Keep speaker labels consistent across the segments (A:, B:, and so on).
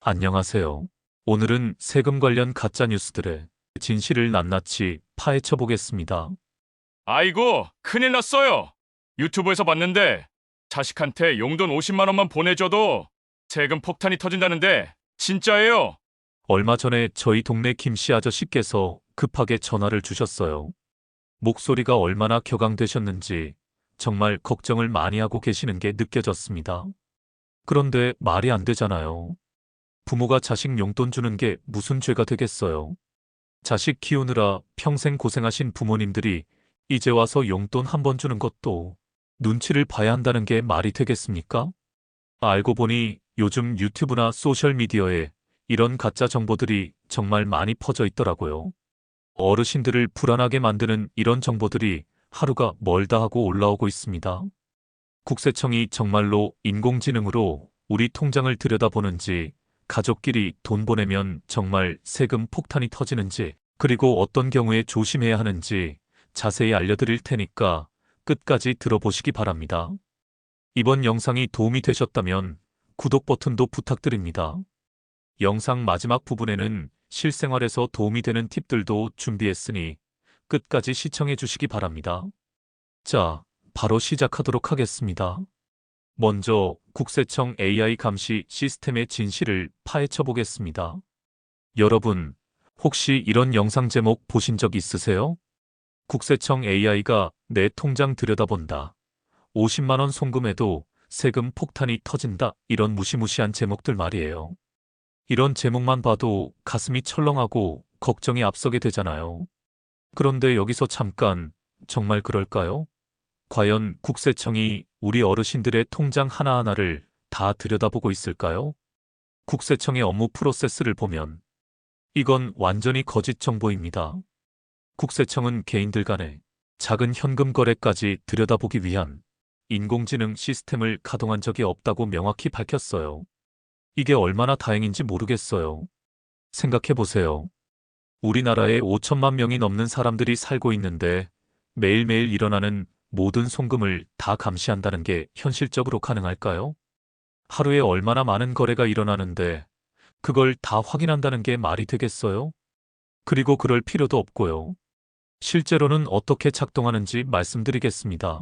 A: 안녕하세요. 오늘은 세금 관련 가짜 뉴스들의 진실을 낱낱이 파헤쳐 보겠습니다.
B: 아이고, 큰일 났어요. 유튜브에서 봤는데 자식한테 용돈 50만 원만 보내줘도 세금 폭탄이 터진다는데 진짜예요?
A: 얼마 전에 저희 동네 김씨 아저씨께서 급하게 전화를 주셨어요. 목소리가 얼마나 격앙되셨는지 정말 걱정을 많이 하고 계시는 게 느껴졌습니다. 그런데 말이 안 되잖아요. 부모가 자식 용돈 주는 게 무슨 죄가 되겠어요. 자식 키우느라 평생 고생하신 부모님들이 이제 와서 용돈 한 번 주는 것도 눈치를 봐야 한다는 게 말이 되겠습니까? 알고 보니 요즘 유튜브나 소셜미디어에 이런 가짜 정보들이 정말 많이 퍼져 있더라고요. 어르신들을 불안하게 만드는 이런 정보들이 하루가 멀다 하고 올라오고 있습니다. 국세청이 정말로 인공지능으로 우리 통장을 들여다보는지, 가족끼리 돈 보내면 정말 세금 폭탄이 터지는지, 그리고 어떤 경우에 조심해야 하는지 자세히 알려드릴 테니까 끝까지 들어보시기 바랍니다. 이번 영상이 도움이 되셨다면 구독 버튼도 부탁드립니다. 영상 마지막 부분에는 실생활에서 도움이 되는 팁들도 준비했으니 끝까지 시청해 주시기 바랍니다. 자, 바로 시작하도록 하겠습니다. 먼저 국세청 AI 감시 시스템의 진실을 파헤쳐 보겠습니다. 여러분, 혹시 이런 영상 제목 보신 적 있으세요? 국세청 AI가 내 통장 들여다본다. 50만 원 송금해도 세금 폭탄이 터진다. 이런 무시무시한 제목들 말이에요. 이런 제목만 봐도 가슴이 철렁하고 걱정이 앞서게 되잖아요. 그런데 여기서 잠깐, 정말 그럴까요? 과연 국세청이 우리 어르신들의 통장 하나하나를 다 들여다보고 있을까요? 국세청의 업무 프로세스를 보면 이건 완전히 거짓 정보입니다. 국세청은 개인들 간의 작은 현금 거래까지 들여다보기 위한 인공지능 시스템을 가동한 적이 없다고 명확히 밝혔어요. 이게 얼마나 다행인지 모르겠어요. 생각해보세요. 우리나라에 5천만 명이 넘는 사람들이 살고 있는데 매일매일 일어나는 모든 송금을 다 감시한다는 게 현실적으로 가능할까요? 하루에 얼마나 많은 거래가 일어나는데 그걸 다 확인한다는 게 말이 되겠어요? 그리고 그럴 필요도 없고요. 실제로는 어떻게 작동하는지 말씀드리겠습니다.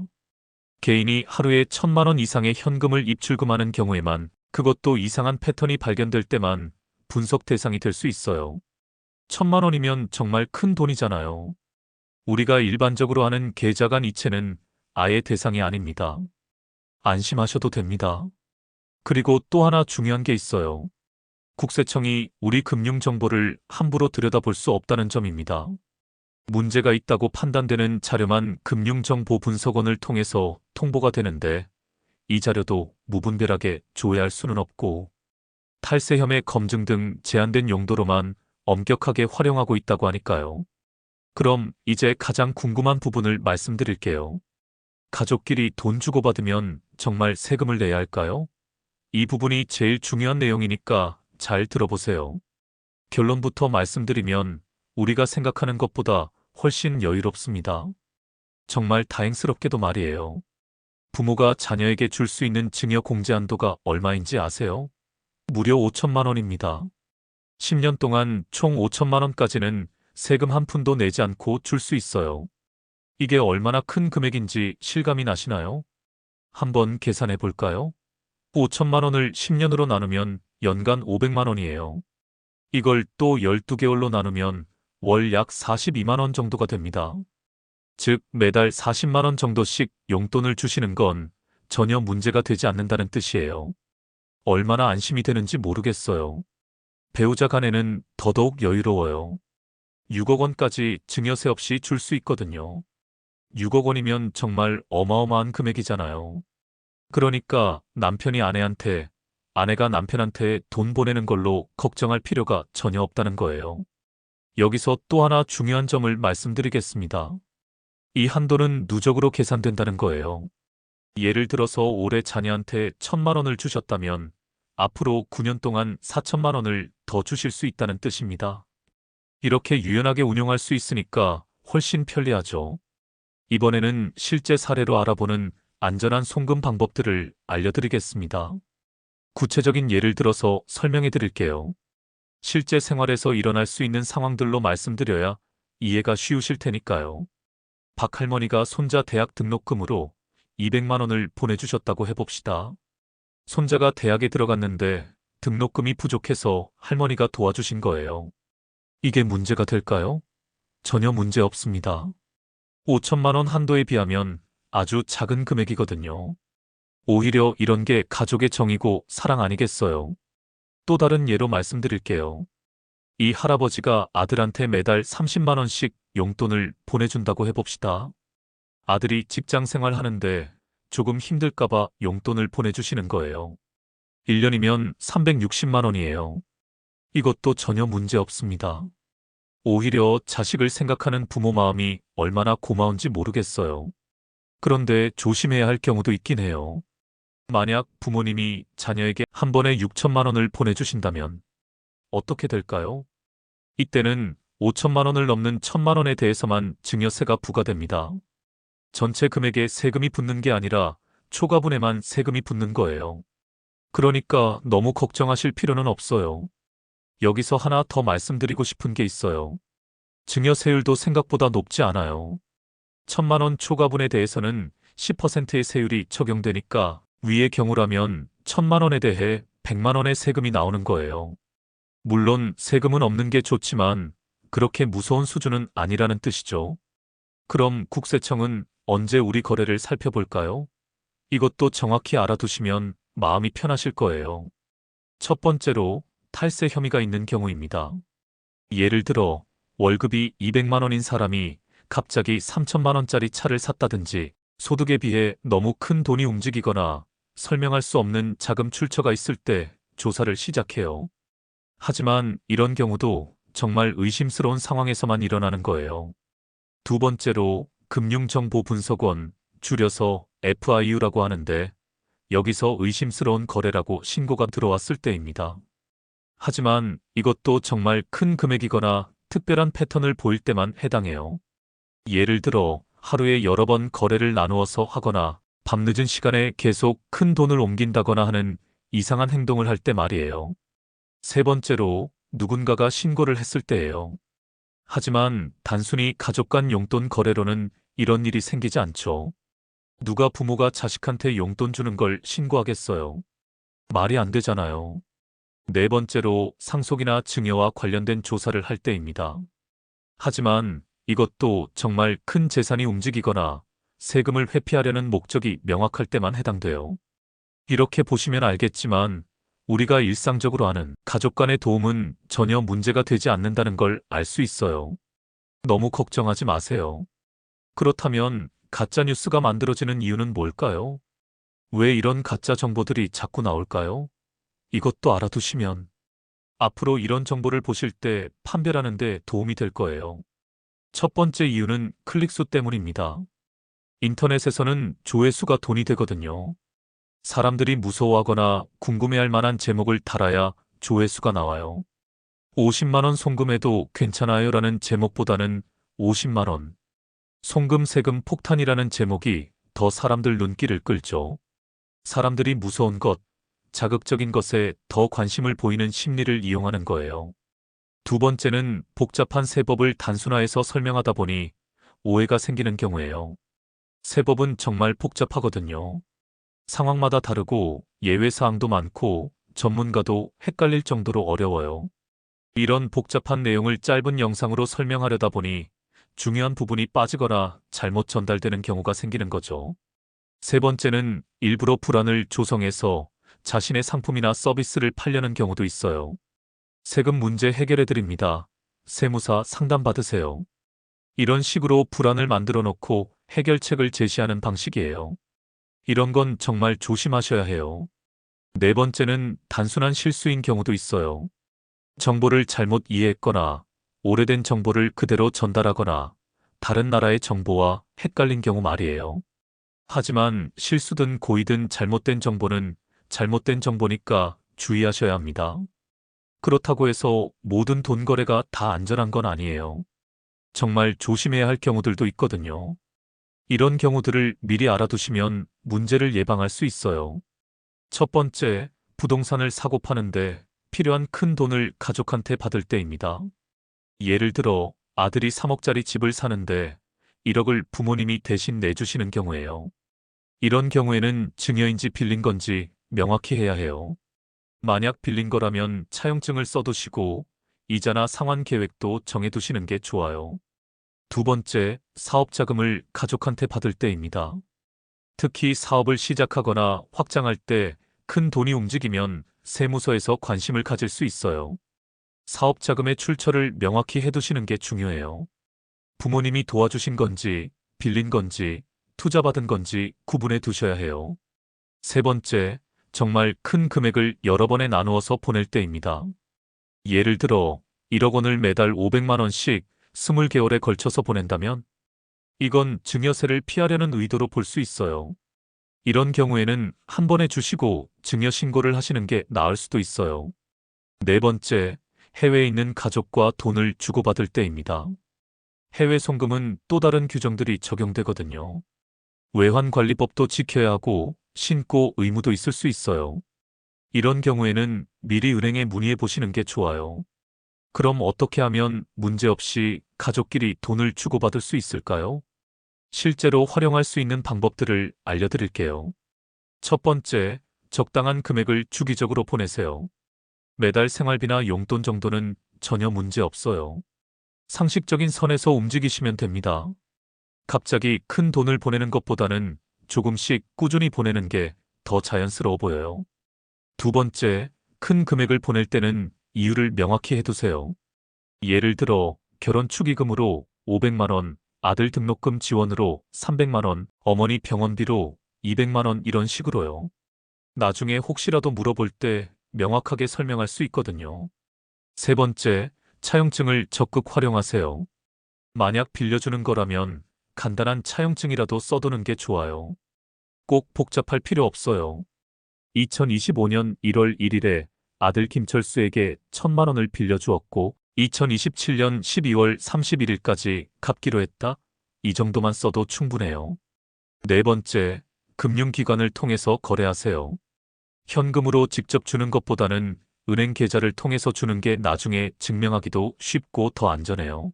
A: 개인이 하루에 1,000만 원 이상의 현금을 입출금하는 경우에만, 그것도 이상한 패턴이 발견될 때만 분석 대상이 될 수 있어요. 1,000만 원이면 정말 큰 돈이잖아요. 우리가 일반적으로 하는 계좌 간 이체는 아예 대상이 아닙니다. 안심하셔도 됩니다. 그리고 또 하나 중요한 게 있어요. 국세청이 우리 금융 정보를 함부로 들여다볼 수 없다는 점입니다. 문제가 있다고 판단되는 자료만 금융정보분석원을 통해서 통보가 되는데, 이 자료도 무분별하게 조회할 수는 없고 탈세 혐의 검증 등 제한된 용도로만 엄격하게 활용하고 있다고 하니까요. 그럼 이제 가장 궁금한 부분을 말씀드릴게요. 가족끼리 돈 주고받으면 정말 세금을 내야 할까요? 이 부분이 제일 중요한 내용이니까 잘 들어보세요. 결론부터 말씀드리면 우리가 생각하는 것보다 훨씬 여유롭습니다. 정말 다행스럽게도 말이에요. 부모가 자녀에게 줄 수 있는 증여 공제 한도가 얼마인지 아세요? 무려 5천만 원입니다. 10년 동안 총 5천만 원까지는 세금 한 푼도 내지 않고 줄 수 있어요. 이게 얼마나 큰 금액인지 실감이 나시나요? 한번 계산해 볼까요? 5천만 원을 10년으로 나누면 연간 500만 원이에요. 이걸 또 12개월로 나누면 월 약 42만 원 정도가 됩니다. 즉, 매달 40만 원 정도씩 용돈을 주시는 건 전혀 문제가 되지 않는다는 뜻이에요. 얼마나 안심이 되는지 모르겠어요. 배우자 간에는 더더욱 여유로워요. 6억 원까지 증여세 없이 줄 수 있거든요. 6억 원이면 정말 어마어마한 금액이잖아요. 그러니까 남편이 아내한테, 아내가 남편한테 돈 보내는 걸로 걱정할 필요가 전혀 없다는 거예요. 여기서 또 하나 중요한 점을 말씀드리겠습니다. 이 한도는 누적으로 계산된다는 거예요. 예를 들어서 올해 자녀한테 1,000만 원을 주셨다면 앞으로 9년 동안 4천만 원을 더 주실 수 있다는 뜻입니다. 이렇게 유연하게 운용할 수 있으니까 훨씬 편리하죠. 이번에는 실제 사례로 알아보는 안전한 송금 방법들을 알려드리겠습니다. 구체적인 예를 들어서 설명해 드릴게요. 실제 생활에서 일어날 수 있는 상황들로 말씀드려야 이해가 쉬우실 테니까요. 박 할머니가 손자 대학 등록금으로 200만 원을 보내주셨다고 해봅시다. 손자가 대학에 들어갔는데 등록금이 부족해서 할머니가 도와주신 거예요. 이게 문제가 될까요? 전혀 문제 없습니다. 5천만 원 한도에 비하면 아주 작은 금액이거든요. 오히려 이런 게 가족의 정이고 사랑 아니겠어요? 또 다른 예로 말씀드릴게요. 이 할아버지가 아들한테 매달 30만 원씩 용돈을 보내준다고 해봅시다. 아들이 직장 생활하는데 조금 힘들까봐 용돈을 보내주시는 거예요. 1년이면 360만 원이에요. 이것도 전혀 문제 없습니다. 오히려 자식을 생각하는 부모 마음이 얼마나 고마운지 모르겠어요. 그런데 조심해야 할 경우도 있긴 해요. 만약 부모님이 자녀에게 한 번에 6천만 원을 보내주신다면 어떻게 될까요? 이때는 5천만 원을 넘는 1천만 원에 대해서만 증여세가 부과됩니다. 전체 금액에 세금이 붙는 게 아니라 초과분에만 세금이 붙는 거예요. 그러니까 너무 걱정하실 필요는 없어요. 여기서 하나 더 말씀드리고 싶은 게 있어요. 증여세율도 생각보다 높지 않아요. 1천만 원 초과분에 대해서는 10%의 세율이 적용되니까 위의 경우라면 1천만 원에 대해 100만 원의 세금이 나오는 거예요. 물론 세금은 없는 게 좋지만 그렇게 무서운 수준은 아니라는 뜻이죠. 그럼 국세청은 언제 우리 거래를 살펴볼까요? 이것도 정확히 알아두시면 마음이 편하실 거예요. 첫 번째로 탈세 혐의가 있는 경우입니다. 예를 들어 월급이 200만 원인 사람이 갑자기 3천만 원짜리 차를 샀다든지 소득에 비해 너무 큰 돈이 움직이거나 설명할 수 없는 자금 출처가 있을 때 조사를 시작해요. 하지만 이런 경우도 정말 의심스러운 상황에서만 일어나는 거예요. 두 번째로 금융정보분석원, 줄여서 FIU라고 하는데 여기서 의심스러운 거래라고 신고가 들어왔을 때입니다. 하지만 이것도 정말 큰 금액이거나 특별한 패턴을 보일 때만 해당해요. 예를 들어 하루에 여러 번 거래를 나누어서 하거나 밤늦은 시간에 계속 큰 돈을 옮긴다거나 하는 이상한 행동을 할 때 말이에요. 세 번째로 누군가가 신고를 했을 때예요. 하지만 단순히 가족 간 용돈 거래로는 이런 일이 생기지 않죠. 누가 부모가 자식한테 용돈 주는 걸 신고하겠어요? 말이 안 되잖아요. 네 번째로 상속이나 증여와 관련된 조사를 할 때입니다. 하지만 이것도 정말 큰 재산이 움직이거나 세금을 회피하려는 목적이 명확할 때만 해당돼요. 이렇게 보시면 알겠지만 우리가 일상적으로 하는 가족 간의 도움은 전혀 문제가 되지 않는다는 걸 알 수 있어요. 너무 걱정하지 마세요. 그렇다면 가짜 뉴스가 만들어지는 이유는 뭘까요? 왜 이런 가짜 정보들이 자꾸 나올까요? 이것도 알아두시면 앞으로 이런 정보를 보실 때 판별하는 데 도움이 될 거예요. 첫 번째 이유는 클릭수 때문입니다. 인터넷에서는 조회수가 돈이 되거든요. 사람들이 무서워하거나 궁금해할 만한 제목을 달아야 조회수가 나와요. 50만 원 송금해도 괜찮아요라는 제목보다는 50만 원. 송금 세금 폭탄이라는 제목이 더 사람들 눈길을 끌죠. 사람들이 무서운 것, 자극적인 것에 더 관심을 보이는 심리를 이용하는 거예요. 두 번째는 복잡한 세법을 단순화해서 설명하다 보니 오해가 생기는 경우예요. 세법은 정말 복잡하거든요. 상황마다 다르고 예외사항도 많고 전문가도 헷갈릴 정도로 어려워요. 이런 복잡한 내용을 짧은 영상으로 설명하려다 보니 중요한 부분이 빠지거나 잘못 전달되는 경우가 생기는 거죠. 세 번째는 일부러 불안을 조성해서 자신의 상품이나 서비스를 팔려는 경우도 있어요. 세금 문제 해결해 드립니다. 세무사 상담 받으세요. 이런 식으로 불안을 만들어 놓고 해결책을 제시하는 방식이에요. 이런 건 정말 조심하셔야 해요. 네 번째는 단순한 실수인 경우도 있어요. 정보를 잘못 이해했거나 오래된 정보를 그대로 전달하거나 다른 나라의 정보와 헷갈린 경우 말이에요. 하지만 실수든 고의든 잘못된 정보는 잘못된 정보니까 주의하셔야 합니다. 그렇다고 해서 모든 돈 거래가 다 안전한 건 아니에요. 정말 조심해야 할 경우들도 있거든요. 이런 경우들을 미리 알아두시면 문제를 예방할 수 있어요. 첫 번째, 부동산을 사고 파는데 필요한 큰 돈을 가족한테 받을 때입니다. 예를 들어 아들이 3억짜리 집을 사는데 1억을 부모님이 대신 내주시는 경우예요. 이런 경우에는 증여인지 빌린 건지 명확히 해야 해요. 만약 빌린 거라면 차용증을 써두시고 이자나 상환 계획도 정해두시는 게 좋아요. 두 번째, 사업 자금을 가족한테 받을 때입니다. 특히 사업을 시작하거나 확장할 때 큰 돈이 움직이면 세무서에서 관심을 가질 수 있어요. 사업 자금의 출처를 명확히 해두시는 게 중요해요. 부모님이 도와주신 건지, 빌린 건지, 투자받은 건지 구분해 두셔야 해요. 세 번째, 정말 큰 금액을 여러 번에 나누어서 보낼 때입니다. 예를 들어 1억 원을 매달 500만 원씩 20개월에 걸쳐서 보낸다면 이건 증여세를 피하려는 의도로 볼 수 있어요. 이런 경우에는 한 번에 주시고 증여 신고를 하시는 게 나을 수도 있어요. 네 번째, 해외에 있는 가족과 돈을 주고받을 때입니다. 해외 송금은 또 다른 규정들이 적용되거든요. 외환관리법도 지켜야 하고 신고 의무도 있을 수 있어요. 이런 경우에는 미리 은행에 문의해 보시는 게 좋아요. 그럼 어떻게 하면 문제없이 가족끼리 돈을 주고받을 수 있을까요? 실제로 활용할 수 있는 방법들을 알려드릴게요. 첫 번째, 적당한 금액을 주기적으로 보내세요. 매달 생활비나 용돈 정도는 전혀 문제 없어요. 상식적인 선에서 움직이시면 됩니다. 갑자기 큰 돈을 보내는 것보다는 조금씩 꾸준히 보내는 게 더 자연스러워 보여요. 두 번째, 큰 금액을 보낼 때는 이유를 명확히 해두세요. 예를 들어 결혼 축의금으로 500만 원, 아들 등록금 지원으로 300만 원, 어머니 병원비로 200만 원 이런 식으로요. 나중에 혹시라도 물어볼 때 명확하게 설명할 수 있거든요. 세 번째, 차용증을 적극 활용하세요. 만약 빌려주는 거라면 간단한 차용증이라도 써두는 게 좋아요. 꼭 복잡할 필요 없어요. 2025년 1월 1일에 아들 김철수에게 1,000만 원을 빌려주었고 2027년 12월 31일까지 갚기로 했다. 이 정도만 써도 충분해요. 네 번째, 금융기관을 통해서 거래하세요. 현금으로 직접 주는 것보다는 은행 계좌를 통해서 주는 게 나중에 증명하기도 쉽고 더 안전해요.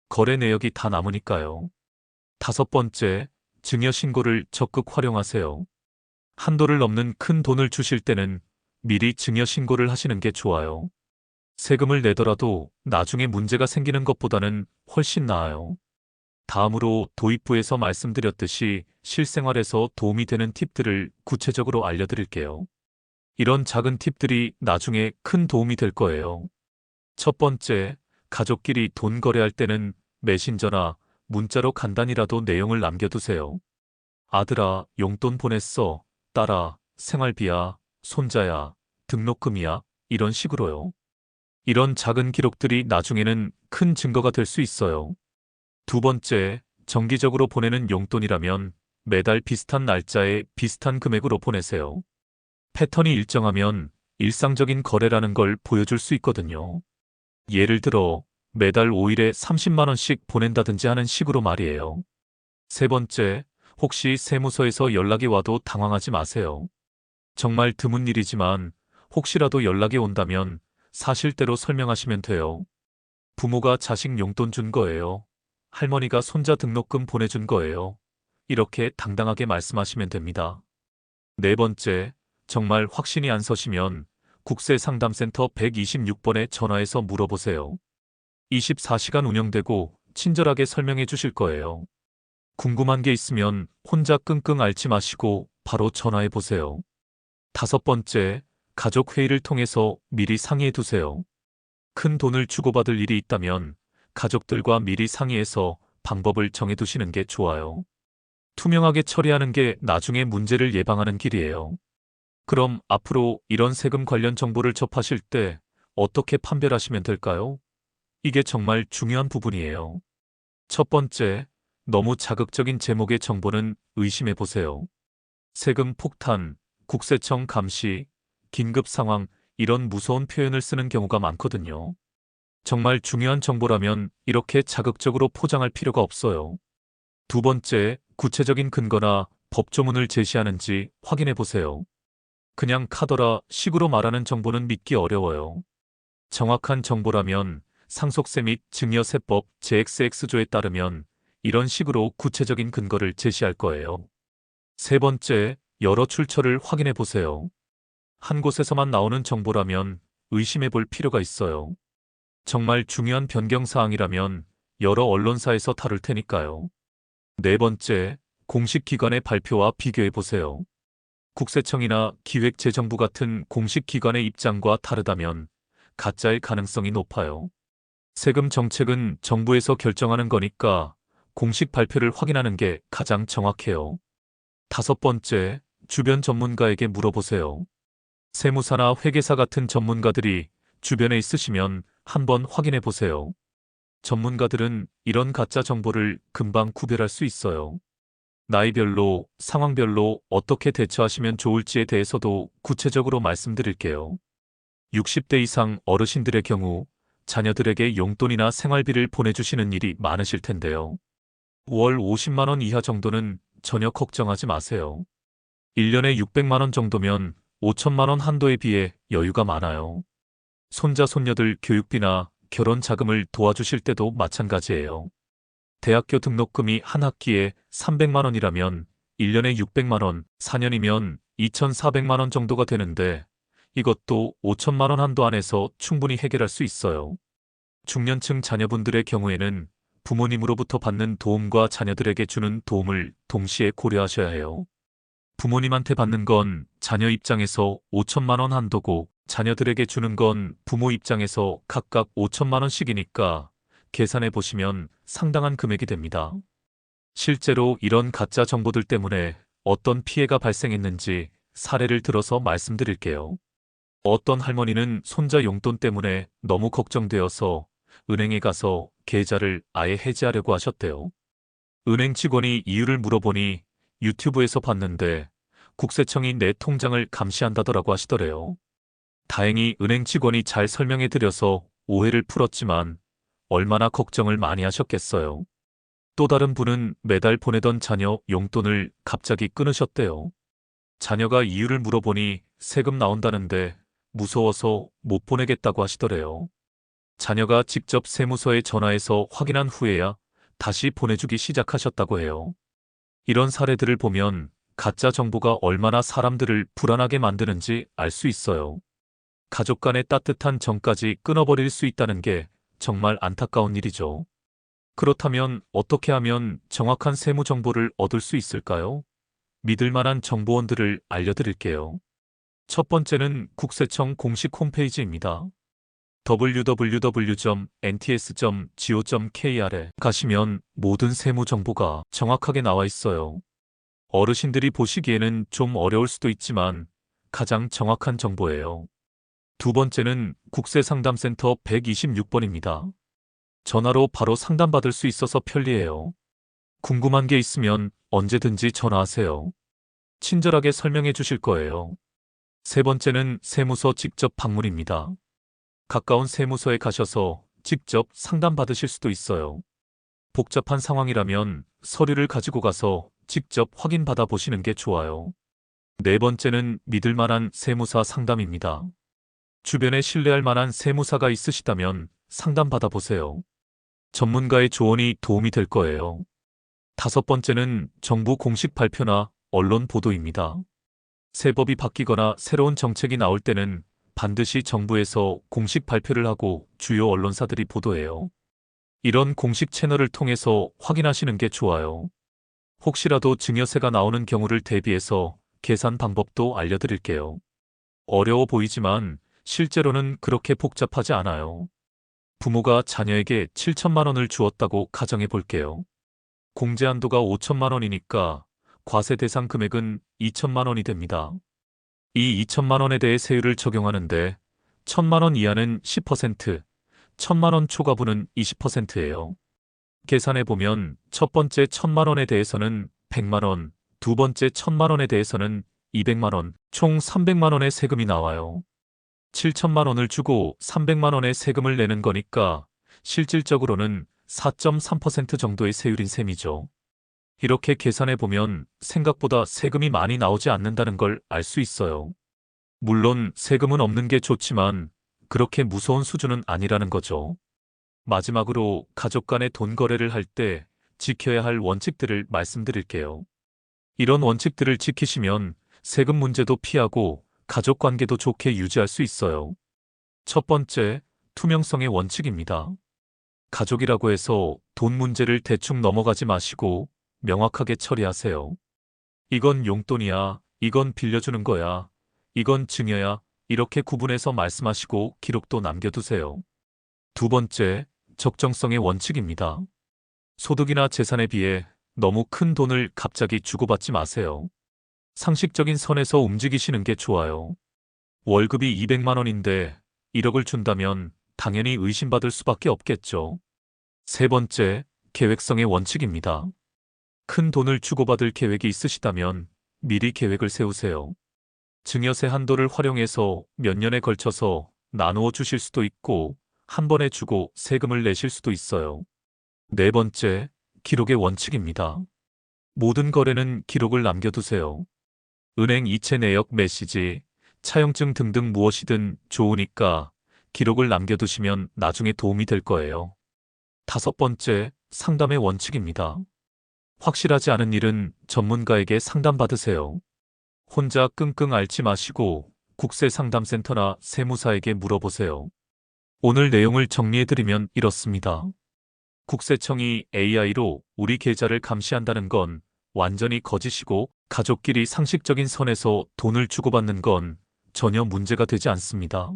A: 거래 내역이 다 남으니까요. 다섯 번째, 증여 신고를 적극 활용하세요. 한도를 넘는 큰 돈을 주실 때는 미리 증여 신고를 하시는 게 좋아요. 세금을 내더라도 나중에 문제가 생기는 것보다는 훨씬 나아요. 다음으로 도입부에서 말씀드렸듯이 실생활에서 도움이 되는 팁들을 구체적으로 알려드릴게요. 이런 작은 팁들이 나중에 큰 도움이 될 거예요. 첫 번째, 가족끼리 돈 거래할 때는 메신저나 문자로 간단히라도 내용을 남겨두세요. 아들아, 용돈 보냈어. 딸아, 생활비야. 손자야, 등록금이야. 이런 식으로요. 이런 작은 기록들이 나중에는 큰 증거가 될 수 있어요. 두 번째, 정기적으로 보내는 용돈이라면 매달 비슷한 날짜에 비슷한 금액으로 보내세요. 패턴이 일정하면 일상적인 거래라는 걸 보여줄 수 있거든요. 예를 들어 매달 5일에 30만 원씩 보낸다든지 하는 식으로 말이에요. 세 번째, 혹시 세무서에서 연락이 와도 당황하지 마세요. 정말 드문 일이지만 혹시라도 연락이 온다면 사실대로 설명하시면 돼요. 부모가 자식 용돈 준 거예요. 할머니가 손자 등록금 보내준 거예요. 이렇게 당당하게 말씀하시면 됩니다. 네 번째, 정말 확신이 안 서시면 국세상담센터 126번에 전화해서 물어보세요. 24시간 운영되고 친절하게 설명해 주실 거예요. 궁금한 게 있으면 혼자 끙끙 앓지 마시고 바로 전화해 보세요. 다섯 번째, 가족 회의를 통해서 미리 상의해 두세요. 큰 돈을 주고받을 일이 있다면 가족들과 미리 상의해서 방법을 정해 두시는 게 좋아요. 투명하게 처리하는 게 나중에 문제를 예방하는 길이에요. 그럼 앞으로 이런 세금 관련 정보를 접하실 때 어떻게 판별하시면 될까요? 이게 정말 중요한 부분이에요. 첫 번째, 너무 자극적인 제목의 정보는 의심해 보세요. 세금 폭탄, 국세청 감시, 긴급 상황, 이런 무서운 표현을 쓰는 경우가 많거든요. 정말 중요한 정보라면 이렇게 자극적으로 포장할 필요가 없어요. 두 번째, 구체적인 근거나 법조문을 제시하는지 확인해 보세요. 그냥 카더라 식으로 말하는 정보는 믿기 어려워요. 정확한 정보라면 상속세 및 증여세법 제-XX조에 따르면 이런 식으로 구체적인 근거를 제시할 거예요. 세 번째, 여러 출처를 확인해 보세요. 한 곳에서만 나오는 정보라면 의심해 볼 필요가 있어요. 정말 중요한 변경사항이라면 여러 언론사에서 다룰 테니까요. 네 번째, 공식 기관의 발표와 비교해 보세요. 국세청이나 기획재정부 같은 공식 기관의 입장과 다르다면 가짜일 가능성이 높아요. 세금 정책은 정부에서 결정하는 거니까 공식 발표를 확인하는 게 가장 정확해요. 다섯 번째, 주변 전문가에게 물어보세요. 세무사나 회계사 같은 전문가들이 주변에 있으시면 한번 확인해 보세요. 전문가들은 이런 가짜 정보를 금방 구별할 수 있어요. 나이별로, 상황별로 어떻게 대처하시면 좋을지에 대해서도 구체적으로 말씀드릴게요. 60대 이상 어르신들의 경우 자녀들에게 용돈이나 생활비를 보내주시는 일이 많으실 텐데요. 월 50만 원 이하 정도는 전혀 걱정하지 마세요. 1년에 600만 원 정도면 5천만 원 한도에 비해 여유가 많아요. 손자, 손녀들 교육비나 결혼 자금을 도와주실 때도 마찬가지예요. 대학교 등록금이 한 학기에 300만 원이라면 1년에 600만 원, 4년이면 2,400만 원 정도가 되는데 이것도 5천만 원 한도 안에서 충분히 해결할 수 있어요. 중년층 자녀분들의 경우에는 부모님으로부터 받는 도움과 자녀들에게 주는 도움을 동시에 고려하셔야 해요. 부모님한테 받는 건 자녀 입장에서 5천만 원 한도고 자녀들에게 주는 건 부모 입장에서 각각 5천만 원씩이니까 계산해 보시면 상당한 금액이 됩니다. 실제로 이런 가짜 정보들 때문에 어떤 피해가 발생했는지 사례를 들어서 말씀드릴게요. 어떤 할머니는 손자 용돈 때문에 너무 걱정되어서 은행에 가서 계좌를 아예 해지하려고 하셨대요. 은행 직원이 이유를 물어보니 유튜브에서 봤는데 국세청이 내 통장을 감시한다더라고 하시더래요. 다행히 은행 직원이 잘 설명해 드려서 오해를 풀었지만 얼마나 걱정을 많이 하셨겠어요. 또 다른 분은 매달 보내던 자녀 용돈을 갑자기 끊으셨대요. 자녀가 이유를 물어보니 세금 나온다는데 무서워서 못 보내겠다고 하시더래요. 자녀가 직접 세무서에 전화해서 확인한 후에야 다시 보내주기 시작하셨다고 해요. 이런 사례들을 보면 가짜 정보가 얼마나 사람들을 불안하게 만드는지 알 수 있어요. 가족 간의 따뜻한 정까지 끊어버릴 수 있다는 게 정말 안타까운 일이죠. 그렇다면 어떻게 하면 정확한 세무 정보를 얻을 수 있을까요? 믿을 만한 정보원들을 알려드릴게요. 첫 번째는 국세청 공식 홈페이지입니다. www.nts.go.kr에 가시면 모든 세무 정보가 정확하게 나와 있어요. 어르신들이 보시기에는 좀 어려울 수도 있지만 가장 정확한 정보예요. 두 번째는 국세상담센터 126번입니다. 전화로 바로 상담받을 수 있어서 편리해요. 궁금한 게 있으면 언제든지 전화하세요. 친절하게 설명해 주실 거예요. 세 번째는 세무서 직접 방문입니다. 가까운 세무서에 가셔서 직접 상담받으실 수도 있어요. 복잡한 상황이라면 서류를 가지고 가서 직접 확인받아 보시는 게 좋아요. 네 번째는 믿을 만한 세무사 상담입니다. 주변에 신뢰할 만한 세무사가 있으시다면 상담받아 보세요. 전문가의 조언이 도움이 될 거예요. 다섯 번째는 정부 공식 발표나 언론 보도입니다. 세법이 바뀌거나 새로운 정책이 나올 때는 반드시 정부에서 공식 발표를 하고 주요 언론사들이 보도해요. 이런 공식 채널을 통해서 확인하시는 게 좋아요. 혹시라도 증여세가 나오는 경우를 대비해서 계산 방법도 알려드릴게요. 어려워 보이지만 실제로는 그렇게 복잡하지 않아요. 부모가 자녀에게 7천만 원을 주었다고 가정해 볼게요. 공제 한도가 5천만 원이니까 과세 대상 금액은 2천만 원이 됩니다. 이 2천만 원에 대해 세율을 적용하는데 1천만 원 이하는 10%, 1천만 원 초과분은 20%예요. 계산해 보면 첫 번째 1천만 원에 대해서는 100만 원, 두 번째 1천만 원에 대해서는 200만 원, 총 300만 원의 세금이 나와요. 7천만 원을 주고 300만 원의 세금을 내는 거니까 실질적으로는 4.3% 정도의 세율인 셈이죠. 이렇게 계산해 보면 생각보다 세금이 많이 나오지 않는다는 걸 알 수 있어요. 물론 세금은 없는 게 좋지만 그렇게 무서운 수준은 아니라는 거죠. 마지막으로 가족 간의 돈 거래를 할 때 지켜야 할 원칙들을 말씀드릴게요. 이런 원칙들을 지키시면 세금 문제도 피하고 가족 관계도 좋게 유지할 수 있어요. 첫 번째, 투명성의 원칙입니다. 가족이라고 해서 돈 문제를 대충 넘어가지 마시고 명확하게 처리하세요. 이건 용돈이야, 이건 빌려주는 거야, 이건 증여야, 이렇게 구분해서 말씀하시고 기록도 남겨두세요. 두 번째, 적정성의 원칙입니다. 소득이나 재산에 비해 너무 큰 돈을 갑자기 주고받지 마세요. 상식적인 선에서 움직이시는 게 좋아요. 월급이 200만 원인데 1억을 준다면 당연히 의심받을 수밖에 없겠죠. 세 번째, 계획성의 원칙입니다. 큰 돈을 주고받을 계획이 있으시다면 미리 계획을 세우세요. 증여세 한도를 활용해서 몇 년에 걸쳐서 나누어 주실 수도 있고 한 번에 주고 세금을 내실 수도 있어요. 네 번째, 기록의 원칙입니다. 모든 거래는 기록을 남겨두세요. 은행 이체 내역 메시지, 차용증 등등 무엇이든 좋으니까 기록을 남겨두시면 나중에 도움이 될 거예요. 다섯 번째, 상담의 원칙입니다. 확실하지 않은 일은 전문가에게 상담받으세요. 혼자 끙끙 앓지 마시고 국세상담센터나 세무사에게 물어보세요. 오늘 내용을 정리해드리면 이렇습니다. 국세청이 AI로 우리 계좌를 감시한다는 건 완전히 거짓이고 가족끼리 상식적인 선에서 돈을 주고받는 건 전혀 문제가 되지 않습니다.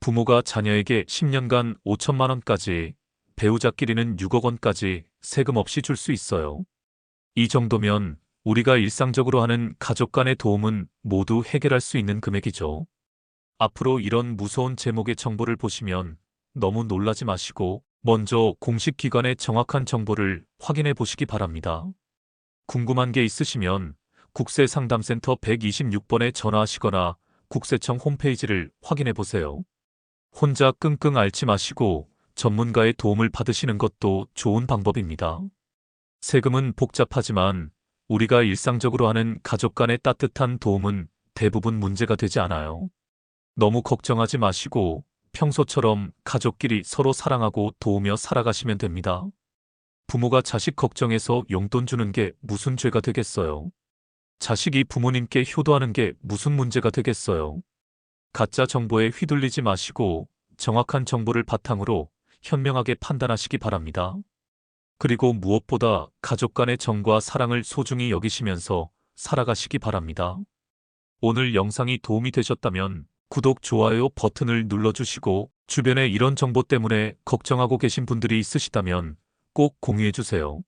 A: 부모가 자녀에게 10년간 5천만 원까지, 배우자끼리는 6억 원까지 세금 없이 줄 수 있어요. 이 정도면 우리가 일상적으로 하는 가족 간의 도움은 모두 해결할 수 있는 금액이죠. 앞으로 이런 무서운 제목의 정보를 보시면 너무 놀라지 마시고 먼저 공식 기관의 정확한 정보를 확인해 보시기 바랍니다. 궁금한 게 있으시면 국세상담센터 126번에 전화하시거나 국세청 홈페이지를 확인해 보세요. 혼자 끙끙 앓지 마시고 전문가의 도움을 받으시는 것도 좋은 방법입니다. 세금은 복잡하지만 우리가 일상적으로 하는 가족 간의 따뜻한 도움은 대부분 문제가 되지 않아요. 너무 걱정하지 마시고 평소처럼 가족끼리 서로 사랑하고 도우며 살아가시면 됩니다. 부모가 자식 걱정해서 용돈 주는 게 무슨 죄가 되겠어요? 자식이 부모님께 효도하는 게 무슨 문제가 되겠어요? 가짜 정보에 휘둘리지 마시고 정확한 정보를 바탕으로 현명하게 판단하시기 바랍니다. 그리고 무엇보다 가족 간의 정과 사랑을 소중히 여기시면서 살아가시기 바랍니다. 오늘 영상이 도움이 되셨다면 구독, 좋아요 버튼을 눌러주시고 주변에 이런 정보 때문에 걱정하고 계신 분들이 있으시다면 꼭 공유해주세요.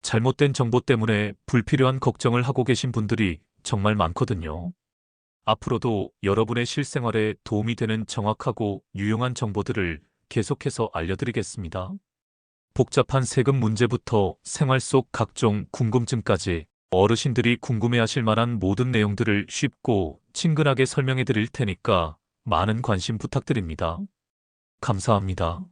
A: 잘못된 정보 때문에 불필요한 걱정을 하고 계신 분들이 정말 많거든요. 앞으로도 여러분의 실생활에 도움이 되는 정확하고 유용한 정보들을 계속해서 알려드리겠습니다. 복잡한 세금 문제부터 생활 속 각종 궁금증까지 어르신들이 궁금해하실 만한 모든 내용들을 쉽고 친근하게 설명해 드릴 테니까 많은 관심 부탁드립니다. 감사합니다.